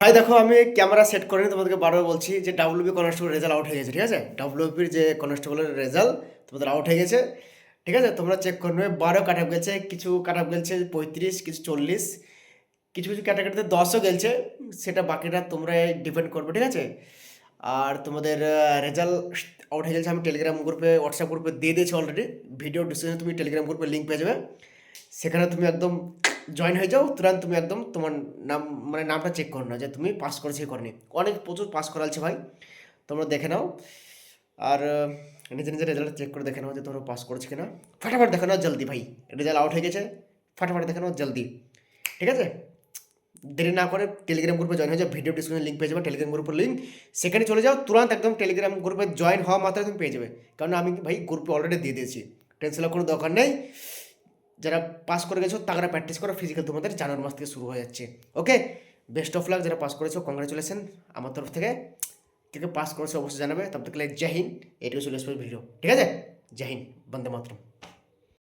ভাই দেখো, আমি ক্যামেরা সেট করিনি, তোমাদেরকে বারবার বলছি যে ডাব্লিউবি কনস্টেবল রেজাল্ট আউট হয়ে গেছে, ঠিক আছে? ডাব্লিউবির যে কনস্টেবলের রেজাল্ট তোমাদের আউট হয়ে গেছে, ঠিক আছে? তোমরা চেক করে নেবে। 12 কাট অফ গেছে, কিছু কাট অফ গেছে 35, কিছু 40, কিছু কিছু ক্যাটাগরিতে 10ও গেছে। সেটা বাকিটা তোমরা ডিপেন্ড করবে, ঠিক আছে? আর তোমাদের রেজাল্ট আউট হয়ে গেছে, আমি টেলিগ্রাম গ্রুপে, হোয়াটসঅ্যাপ গ্রুপে দিয়ে দিয়েছি অলরেডি। ভিডিও ডিসক্রিপশনে তুমি টেলিগ্রাম গ্রুপের লিঙ্ক পেয়ে যাবে। সেখানে তুমি একদম জয়েন হয়ে যাও, তুরন্ত তুমি একদম তোমার নাম, মানে নামটা চেক করো না যে তুমি পাস করেছি কি করনি। অনেক প্রচুর পাস করালছে ভাই, তোমরা দেখে নাও। আর নিজে নিজে রেজাল্ট চেক করে দেখে নাও যে তোমরা পাস করেছো কিনা। ফাটাফাট দেখে নাও জলদি ভাই, রেজাল্ট আউট হয়ে গেছে, ফাটাফাট দেখে নাও জলদি, ঠিক আছে? দেরি না করে টেলিগ্রাম গ্রুপে জয়েন হয়ে যাও। ভিডিও ডিসক্রিপশনে লিঙ্ক পেয়ে যাবে, টেলিগ্রাম গ্রুপের লিঙ্ক। সেখানে চলে যাও, তুরন্ত একদম টেলিগ্রাম গ্রুপে জয়েন হওয়া মাত্র তুমি পেয়ে যাবে। কারণ আমি ভাই গ্রুপে অলরেডি দিয়ে দিয়েছি, টেনশনের কোনো দরকার নেই। যারা পাস করে গেছো তারা প্র্যাকটিস করো, ফিজিক্যাল তোমাদের জানুয়ারি মাস থেকে শুরু হয়ে যাচ্ছে। ওকে, বেস্ট অফ লাক যারা পাস করেছো, কংগ্রাচুলেশন আমার তরফ থেকে। কে কে পাস করেছো অবশ্যই জানাবে। তব তক জয় হিন্দ। এটুকু ছিল ভিডিও, ঠিক আছে? জয় হিন্দ, বন্দে মাতরম।